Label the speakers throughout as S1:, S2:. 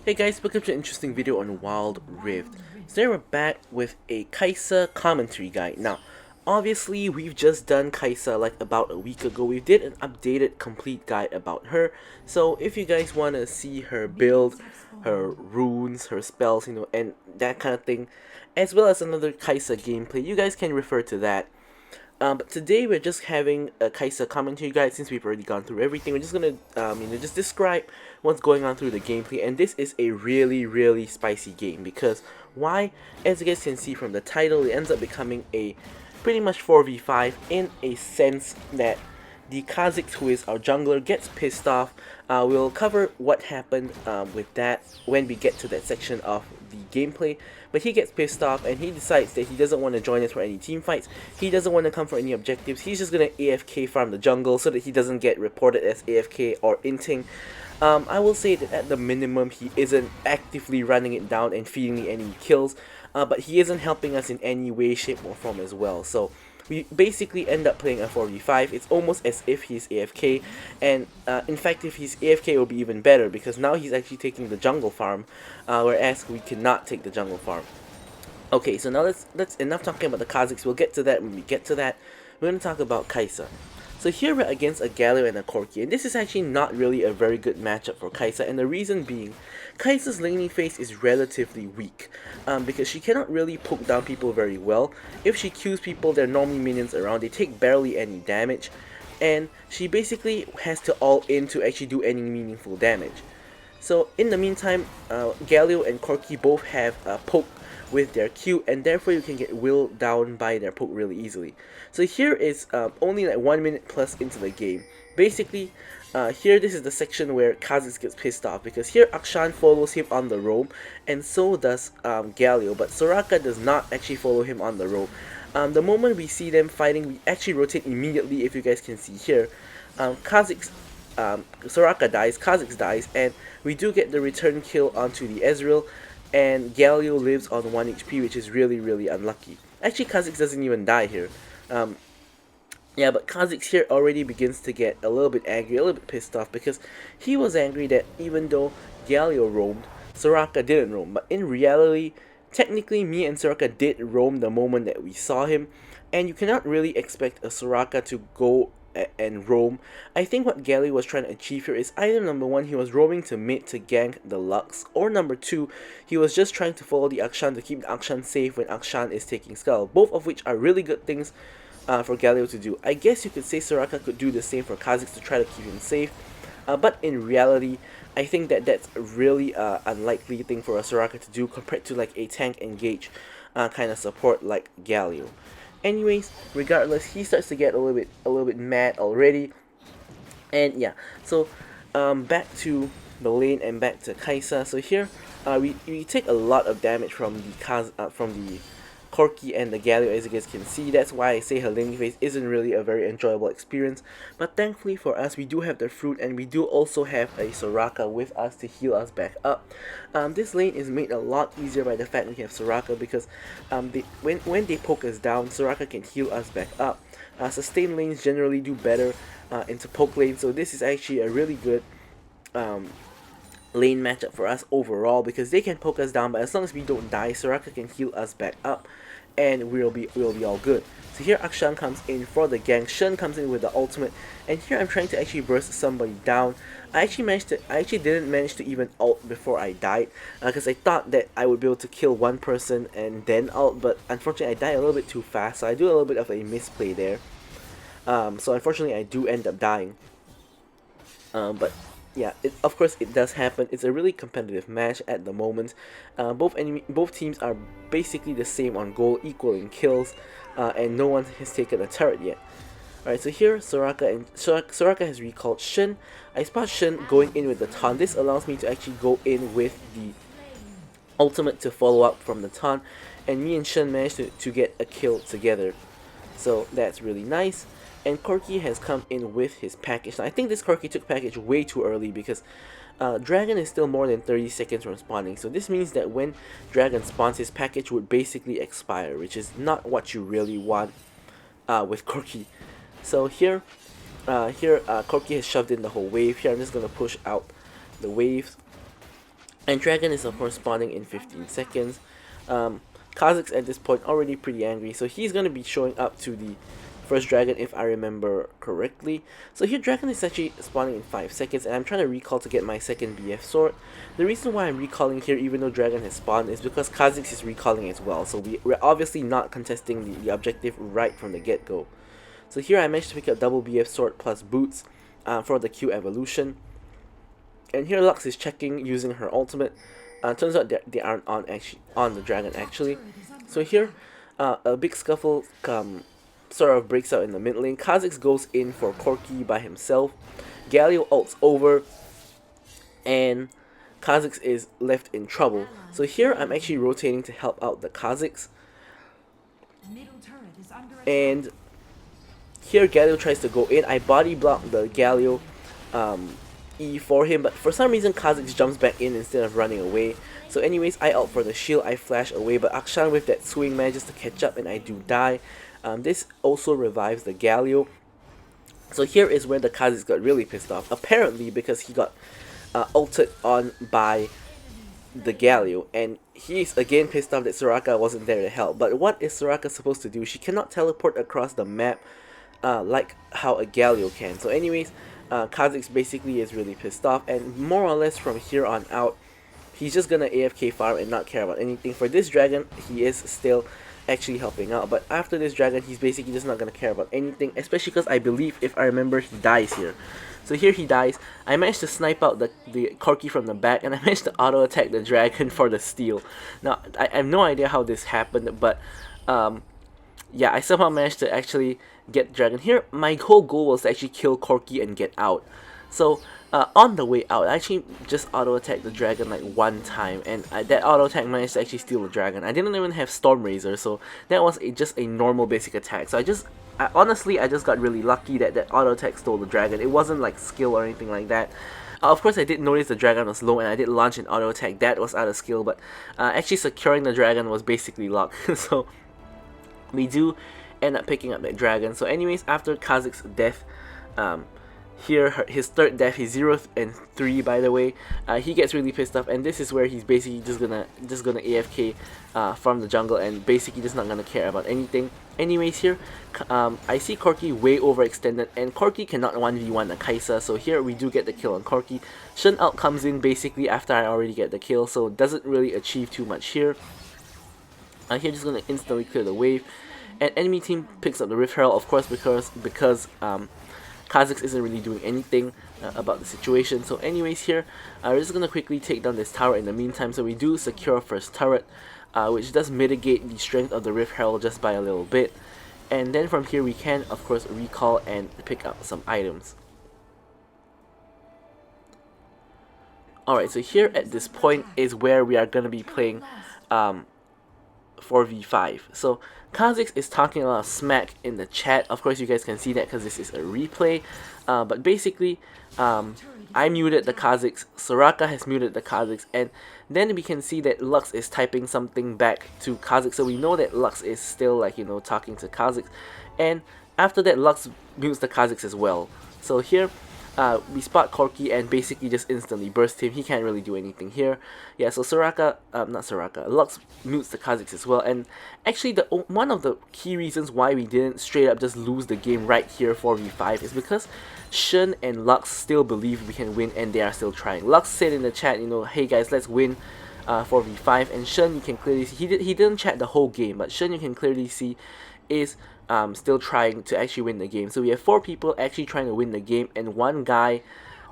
S1: Hey guys, welcome to an interesting video on Wild Rift. Today we're back with a Kaisa commentary guide. Now, obviously we've just done Kaisa like about a week ago. We did an updated complete guide about her. So if you guys want to see her build, her runes, her spells, and that kind of thing, as well as another Kaisa gameplay, you guys can refer to that. But today we're just having a Kaisa commentary guide since we've already gone through everything. We're just gonna just describe what's going on through the gameplay, and this is a really spicy game because why? As you guys can see from the title, it ends up becoming a pretty much 4v5 in a sense that the Kha'Zix, who is our jungler, gets pissed off. We'll cover what happened with that when we get to that section of the gameplay. But he gets pissed off and he decides that he doesn't want to join us for any team fights. He doesn't want to come for any objectives. He's just going to AFK farm the jungle so that he doesn't get reported as AFK or inting. I will say that at the minimum he isn't actively running it down and feeding me any kills. But he isn't helping us in any way, shape or form as well. So we basically end up playing a 4v5. It's almost as if he's AFK, and in fact if he's AFK it will be even better because now he's actually taking the jungle farm, whereas we cannot take the jungle farm. Okay, so now that's enough talking about the Kha'Zix. We'll get to that when we get to that. We're going to talk about Kaisa. So here we're against a Galio and a Corki, and this is actually not really a very good matchup for Kaisa, and the reason being, Kaisa's laning phase is relatively weak, because she cannot really poke down people very well. If she Qs people, they're normally minions around, they take barely any damage, and she basically has to all in to actually do any meaningful damage. So in the meantime, Galio and Corki both have poke with their Q, and therefore you can get willed down by their poke really easily. So here is only like 1 minute plus into the game. Basically, here this is the section where Kha'Zix gets pissed off because here Akshan follows him on the roam, and so does Galio, but Soraka does not actually follow him on the roam. The moment we see them fighting, we actually rotate immediately. If you guys can see here, Kha'Zix, Soraka dies, Kha'Zix dies, and we do get the return kill onto the Ezreal, and Galio lives on 1 HP, which is really unlucky. Actually, Kha'Zix doesn't even die here. Yeah, but Kha'Zix here already begins to get a little bit angry, a little bit pissed off, because he was angry that even though Galio roamed, Soraka didn't roam. But in reality, technically me and Soraka did roam the moment that we saw him, and you cannot really expect a Soraka to go and roam. I think what Galio was trying to achieve here is either number one, he was roaming to mid to gank the Lux, or number two, he was just trying to follow the Akshan to keep the Akshan safe when Akshan is taking Skull. Both of which are really good things for Galio to do. I guess you could say Soraka could do the same for Kha'Zix to try to keep him safe, but in reality, I think that that's a really unlikely thing for a Soraka to do compared to like a tank engage kind of support like Galio. Anyways, regardless, he starts to get a little bit mad already, and yeah. So back to the lane and back to Kaisa. So here, we take a lot of damage from the Corki and the Galio, as you guys can see. That's why I say her laning phase isn't really a very enjoyable experience. But thankfully for us, we do have the fruit, and we do also have a Soraka with us to heal us back up. This lane is made a lot easier by the fact we have Soraka, because when they poke us down, Soraka can heal us back up. Sustain lanes generally do better into poke lanes, so this is actually a really good lane matchup for us overall, because they can poke us down, but as long as we don't die, Soraka can heal us back up, and we'll be all good. So here Akshan comes in for the gank, Shen comes in with the ultimate, and here I'm trying to actually burst somebody down. I actually didn't manage to even ult before I died, because I thought that I would be able to kill one person and then ult, but unfortunately I died a little bit too fast, so I do a little bit of a misplay there. So unfortunately I do end up dying. But yeah, of course it does happen. It's a really competitive match at the moment. Both teams are basically the same on goal, equal in kills, and no one has taken a turret yet. Alright, so here Soraka has recalled Shen. I spot Shen going in with the taunt. This allows me to actually go in with the ultimate to follow up from the taunt, and me and Shen managed to get a kill together. So that's really nice. And Corki has come in with his package. Now, I think this Corki took package way too early because Dragon is still more than 30 seconds from spawning. So this means that when Dragon spawns, his package would basically expire, which is not what you really want with Corki. So here Corki has shoved in the whole wave. Here I'm just going to push out the waves. And Dragon is of course spawning in 15 seconds. Kha'Zix at this point already pretty angry, so he's gonna be showing up to the first dragon if I remember correctly. So here Dragon is actually spawning in 5 seconds, and I'm trying to recall to get my second BF sword. The reason why I'm recalling here even though Dragon has spawned is because Kha'Zix is recalling as well, so we're obviously not contesting the objective right from the get-go. So here I managed to pick up double BF sword plus boots for the Q evolution. And here Lux is checking using her ultimate. Turns out they aren't on the dragon actually. So here a big scuffle sort of breaks out in the mid lane. Kha'Zix goes in for Corki by himself. Galio ults over, and Kha'Zix is left in trouble. So here I'm actually rotating to help out the Kha'Zix. And here Galio tries to go in. I body block the Galio E for him, but for some reason Kha'Zix jumps back in instead of running away. So anyways, I ult for the shield, I flash away, but Akshan with that swing manages to catch up and I do die. This also revives the Galio. So here is where the Kha'Zix got really pissed off, apparently because he got ulted on by the Galio, and he's again pissed off that Soraka wasn't there to help. But what is Soraka supposed to do? She cannot teleport across the map like how a Galio can. So anyways, Kha'Zix basically is really pissed off, and more or less from here on out, he's just gonna AFK farm and not care about anything. For this dragon, he is still actually helping out, but after this dragon, he's basically just not gonna care about anything, especially because I believe, if I remember, he dies here. So here he dies. I managed to snipe out the Corki from the back, and I managed to auto attack the dragon for the steal. Now, I have no idea how this happened, but yeah, I somehow managed to actually get dragon. Here, my whole goal was to actually kill Corki and get out. So on the way out, I actually just auto attacked the dragon like one time, and that auto attack managed to actually steal the dragon. I didn't even have Storm Razor, so that was just a normal basic attack. So honestly, I just got really lucky that that auto attack stole the dragon. It wasn't like skill or anything like that. Of course, I did notice the dragon was low, and I did launch an auto attack. That was out of skill, but actually securing the dragon was basically luck. So we do end up picking up that dragon. So anyways, after Kha'Zix's death, here his third death, he's 0 and 3 by the way, he gets really pissed off, and this is where he's basically just gonna AFK from the jungle and basically just not gonna care about anything. Anyways, here I see Corki way overextended, and Corki cannot 1v1 a Kai'Sa, so here we do get the kill on Corki. Shen out comes in basically after I already get the kill, so doesn't really achieve too much here. Here just gonna instantly clear the wave, and enemy team picks up the Rift Herald, of course, because Kha'Zix isn't really doing anything about the situation. So anyways, here we're just gonna quickly take down this tower in the meantime. So we do secure first turret, which does mitigate the strength of the Rift Herald just by a little bit, and then from here we can of course recall and pick up some items. Alright, so here at this point is where we are gonna be playing 4v5. So Kha'Zix is talking a lot of smack in the chat. Of course you guys can see that because this is a replay, but basically I muted the Kha'Zix, Soraka has muted the Kha'Zix, and then we can see that Lux is typing something back to Kha'Zix, so we know that Lux is still, like, you know, talking to Kha'Zix, and after that Lux mutes the Kha'Zix as well. So here we spot Corki and basically just instantly burst him. He can't really do anything here. Yeah, so Lux mutes the Kha'Zix as well. And actually, one of the key reasons why we didn't straight up just lose the game right here 4v5 is because Shen and Lux still believe we can win, and they are still trying. Lux said in the chat, you know, hey guys, let's win 4v5, and Shen, you can clearly see, he didn't chat the whole game, but Shen, you can clearly see, is still trying to actually win the game. So we have 4 people actually trying to win the game, and one guy,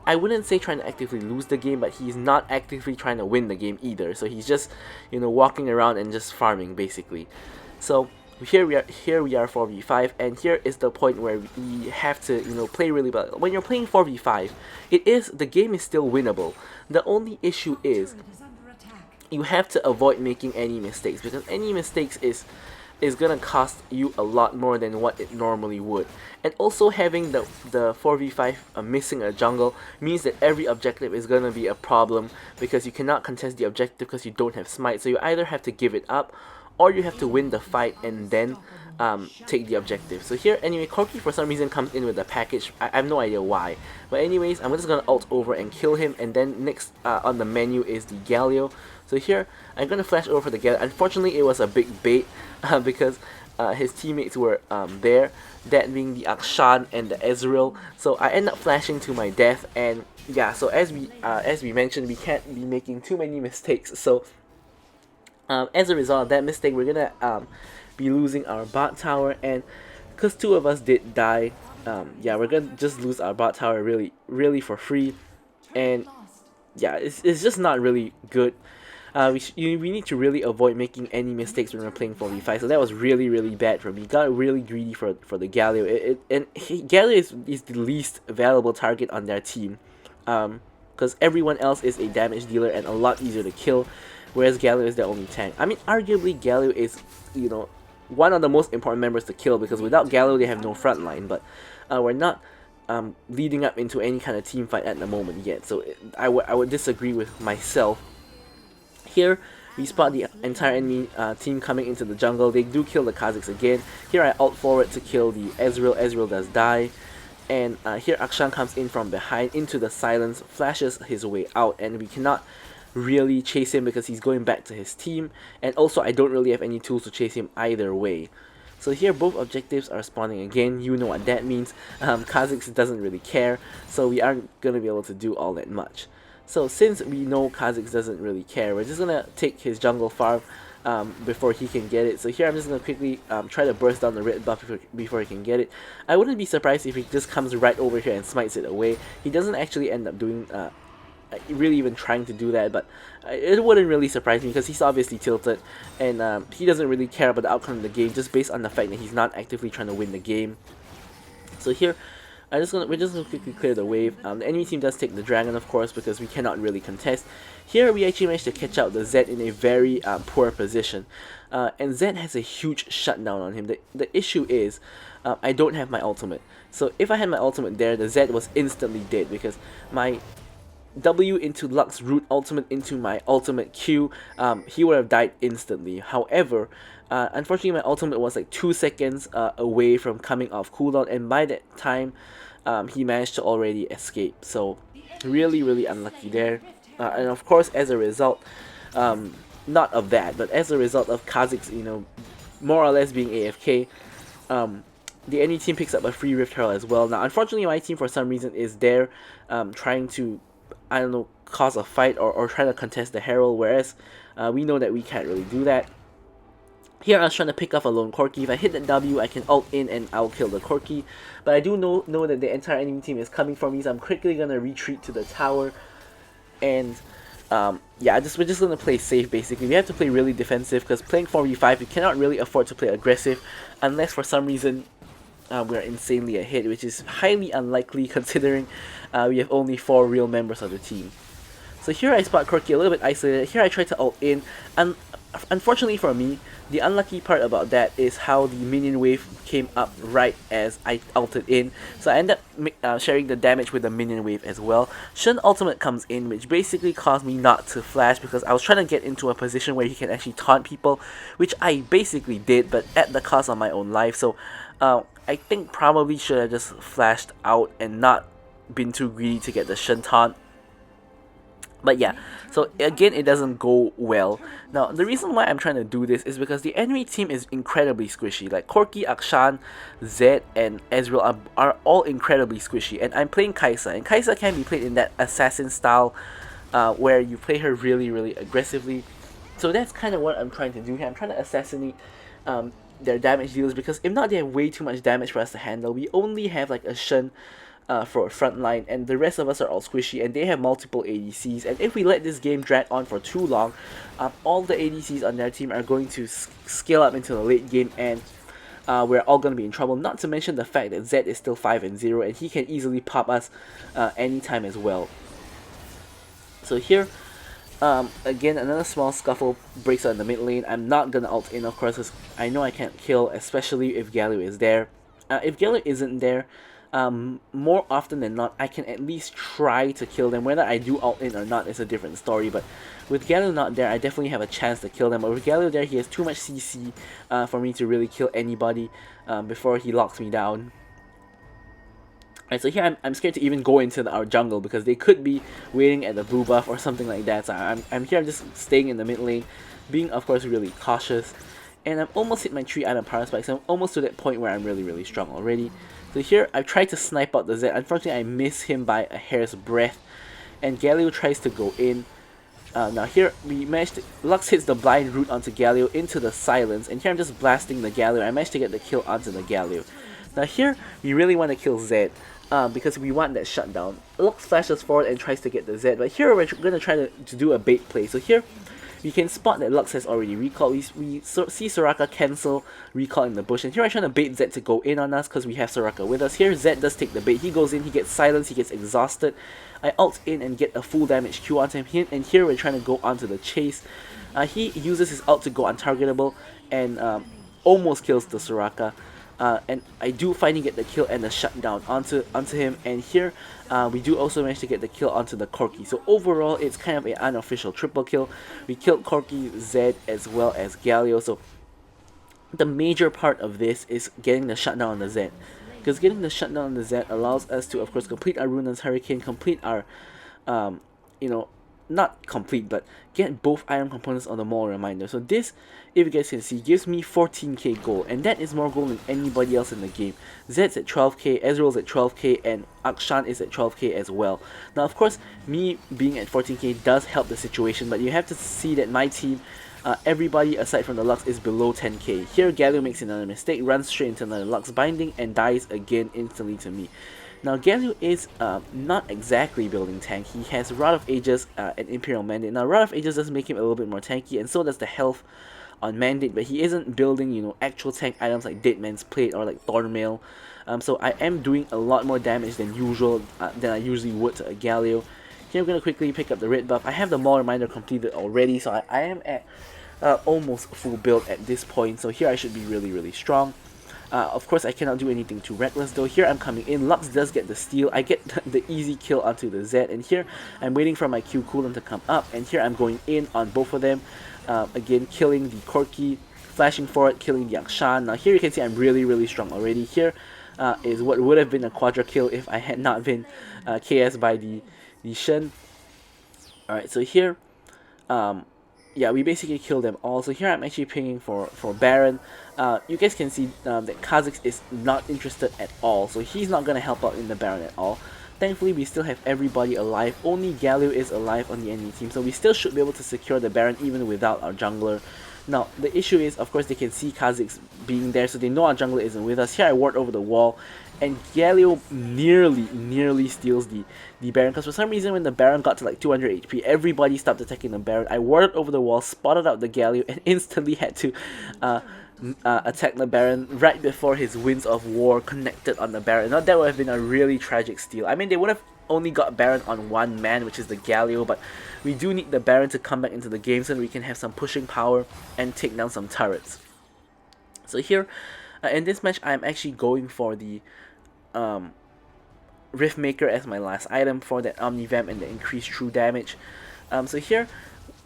S1: I wouldn't say trying to actively lose the game, but he's not actively trying to win the game either. So he's just, you know, walking around and just farming basically. So here we are 4v5, and here is the point where we have to, you know, play really well. When you're playing 4v5, the game is still winnable. The only issue is you have to avoid making any mistakes, because any mistakes is gonna cost you a lot more than what it normally would. And also having the 4v5 missing a jungle means that every objective is gonna be a problem, because you cannot contest the objective because you don't have smite. So you either have to give it up, or you have to win the fight and then take the objective. So here, anyway, Corki for some reason comes in with a package. I have no idea why. But anyways, I'm just gonna ult over and kill him, and then next on the menu is the Galio. So here, I'm gonna flash over for the Galio. Unfortunately, it was a big bait because his teammates were there, that being the Akshan and the Ezreal. So I end up flashing to my death, and yeah, so as we mentioned, we can't be making too many mistakes. So as a result of that mistake, we're gonna be losing our bot tower, and because two of us did die, yeah, we're gonna just lose our bot tower really for free, and yeah, it's just not really good. We need to really avoid making any mistakes when we're playing 4v5. So that was really bad for me. Got really greedy for the Galio. Galio is the least valuable target on their team, because everyone else is a damage dealer and a lot easier to kill, whereas Galio is their only tank. I mean, arguably Galio is, you know, one of the most important members to kill, because without Galio they have no front line. But we're not leading up into any kind of team fight at the moment yet. So I would disagree with myself. Here, we spot the entire enemy team coming into the jungle. They do kill the Kha'Zix again. Here I ult forward to kill the Ezreal. Ezreal does die. And here Akshan comes in from behind into the silence, flashes his way out, and we cannot really chase him because he's going back to his team. And also I don't really have any tools to chase him either way. So here both objectives are spawning again. You know what that means. Kha'Zix doesn't really care, so we aren't going to be able to do all that much. So since we know Kha'Zix doesn't really care, we're just gonna take his jungle farm before he can get it. So here I'm just gonna quickly try to burst down the red buff before he can get it. I wouldn't be surprised if he just comes right over here and smites it away. He doesn't actually end up doing really even trying to do that, but it wouldn't really surprise me because he's obviously tilted, and he doesn't really care about the outcome of the game just based on the fact that he's not actively trying to win the game. So here we're just gonna quickly clear the wave. The enemy team does take the dragon, of course, because we cannot really contest. Here we actually managed to catch out the Zed in a very poor position, and Zed has a huge shutdown on him. The issue is I don't have my ultimate. So if I had my ultimate there, the Zed was instantly dead because my W into Lux root ultimate into my ultimate Q, he would have died instantly. However, unfortunately my ultimate was like 2 seconds away from coming off cooldown, and by that time he managed to already escape. So really unlucky there. And of course, as a result, not of that, but as a result of Kha'Zix, you know, more or less being AFK, the enemy team picks up a free Rift Herald as well. Now unfortunately my team for some reason is there trying to, I don't know, cause a fight or try to contest the Herald, whereas we know that we can't really do that. Here I was trying to pick off a lone Corki. If I hit the W, I can ult in and I'll kill the Corki. But I do know that the entire enemy team is coming for me, so I'm quickly gonna retreat to the tower. And yeah, we're just gonna play safe basically. We have to play really defensive because playing 4v5, we cannot really afford to play aggressive unless for some reason we're insanely ahead, which is highly unlikely considering we have only 4 real members of the team. So here I spot Corki a little bit isolated. Here I try to ult in, and unfortunately for me, the unlucky part about that is how the minion wave came up right as I ulted in. So I end up sharing the damage with the minion wave as well. Shen ultimate comes in, which basically caused me not to flash because I was trying to get into a position where he can actually taunt people, which I basically did, but at the cost of my own life. So I think probably should have just flashed out and not been too greedy to get the Shen taunt. But yeah, so again, it doesn't go well. Now, the reason why I'm trying to do this is because the enemy team is incredibly squishy. Like Corki, Akshan, Zed, and Ezreal are all incredibly squishy. And I'm playing Kai'Sa, and Kai'Sa can be played in that assassin style where you play her really aggressively. So that's kind of what I'm trying to do here. I'm trying to assassinate their damage dealers, because if not, they have way too much damage for us to handle. We only have like a Shen for a front line, and the rest of us are all squishy, and they have multiple ADCs, and if we let this game drag on for too long, all the ADCs on their team are going to scale up into the late game, and we're all going to be in trouble, not to mention the fact that Zed is still 5-0, and he can easily pop us anytime as well. So here, again, another small scuffle breaks out in the mid lane. I'm not going to ult in, of course, because I know I can't kill, especially if Galio is there. If Galio isn't there, more often than not, I can at least try to kill them. Whether I do ult in or not is a different story, but with Galio not there, I definitely have a chance to kill them. But with Galio there, he has too much CC for me to really kill anybody before he locks me down. Alright, so here I'm scared to even go into our jungle because they could be waiting at the blue buff or something like that. So I'm here, I'm just staying in the mid lane, being of course really cautious. And I'm almost hit my 3 item power spikes. I'm almost to that point where I'm really strong already. So here I've tried to snipe out the Zed. Unfortunately I miss him by a hair's breadth. And Galio tries to go in. Now here we managed to, Lux hits the blind root onto Galio into the silence. And here I'm just blasting the Galio. I managed to get the kill onto the Galio. Now here we really want to kill Zed. Because we want that shutdown. Lux flashes forward and tries to get the Zed, but here we're going to try to do a bait play. So here we can spot that Lux has already recalled. We see Soraka cancel recall in the bush, and here I'm trying to bait Zed to go in on us because we have Soraka with us. Here Zed does take the bait. He goes in, he gets silenced, he gets exhausted. I ult in and get a full damage Q onto him, and here we're trying to go onto the chase. He uses his ult to go untargetable and almost kills the Soraka. And I do finally get the kill and the shutdown onto him, and here we do also manage to get the kill onto the Corki. So overall it's kind of an unofficial triple kill. We killed Corki, Zed, as well as Galio. So the major part of this is getting the shutdown on the Zed, because getting the shutdown on the Zed allows us to of course complete our Runa's Hurricane, complete our you know, not complete, but get both item components on the Maul Reminder. So this, if you guys can see, gives me 14k gold, and that is more gold than anybody else in the game. Zed's at 12k, Ezreal's at 12k, and Akshan is at 12k as well. Now of course, me being at 14k does help the situation, but you have to see that my team, everybody aside from the Lux is below 10k. Here Galio makes another mistake, runs straight into another Lux binding, and dies again instantly to me. Now Galio is not exactly building tank. He has Rod of Ages and Imperial Mandate. Now Rod of Ages does make him a little bit more tanky, and so does the health on Mandate, but he isn't building, you know, actual tank items like Dead Man's Plate or like Thornmail. So I am doing a lot more damage than usual, than I usually would to a Galio. Here I'm going to quickly pick up the red buff. I have the Maul Reminder completed already, so I am at almost full build at this point. So here I should be really strong. Of course I cannot do anything too reckless though. Here I'm coming in, Lux does get the steal, I get the easy kill onto the Zed, and here I'm waiting for my Q cooldown to come up, and here I'm going in on both of them, again killing the Corki, flashing forward, killing the Akshan. Now here you can see I'm really strong already. Here is what would have been a quadra kill if I had not been KS by the Shen. Alright, so here yeah, we basically killed them all. So here I'm actually pinging for Baron. You guys can see that Kha'Zix is not interested at all, so he's not going to help out in the Baron at all. Thankfully, we still have everybody alive. Only Galio is alive on the enemy team, so we still should be able to secure the Baron even without our jungler. Now, the issue is, of course, they can see Kha'Zix being there, so they know our jungler isn't with us. Here I ward over the wall, and Galio nearly steals the Baron, because for some reason when the Baron got to like 200 HP, everybody stopped attacking the Baron. I warded over the wall, spotted out the Galio, and instantly had to attack the Baron right before his Winds of War connected on the Baron. Now that would have been a really tragic steal. I mean, they would have only got Baron on one man, which is the Galio, but we do need the Baron to come back into the game so that we can have some pushing power and take down some turrets. So here, in this match, I'm actually going for the Riftmaker as my last item for that Omnivamp and the increased true damage. So here,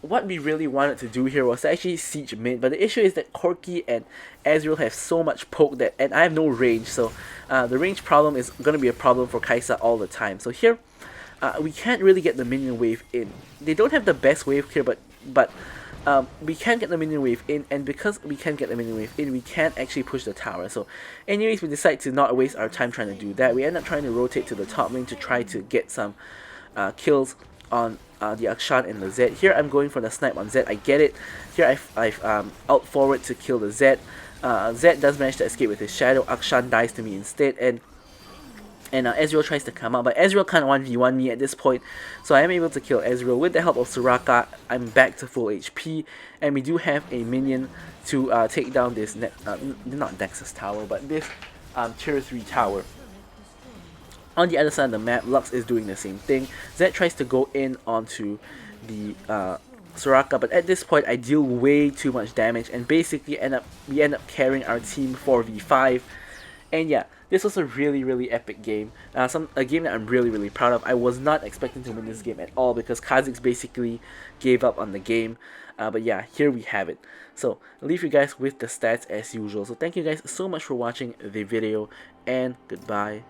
S1: what we really wanted to do here was to actually siege mid, but the issue is that Corki and Ezreal have so much poke that, and I have no range, so the range problem is going to be a problem for Kai'Sa all the time. So here, we can't really get the minion wave in. They don't have the best wave here, but we can get the minion wave in, and because we can get the minion wave in, we can't actually push the tower. So anyways, we decide to not waste our time trying to do that. We end up trying to rotate to the top lane to try to get some kills on the Akshan and the Zed. Here I'm going for the snipe on Zed. I get it. Here I've out forward to kill the Zed. Zed does manage to escape with his shadow. Akshan dies to me instead, and Ezreal tries to come out, but Ezreal can't 1v1 me at this point, so I am able to kill Ezreal. With the help of Soraka, I'm back to full HP, and we do have a minion to take down this, not Nexus tower, but this tier 3 tower. On the other side of the map, Lux is doing the same thing. Zed tries to go in onto the Soraka, but at this point I deal way too much damage, and basically we end up carrying our team 4v5. And yeah, this was a really epic game. A game that I'm really proud of. I was not expecting to win this game at all because Kha'Zix basically gave up on the game. But yeah, here we have it. So I'll leave you guys with the stats as usual. So thank you guys so much for watching the video, and goodbye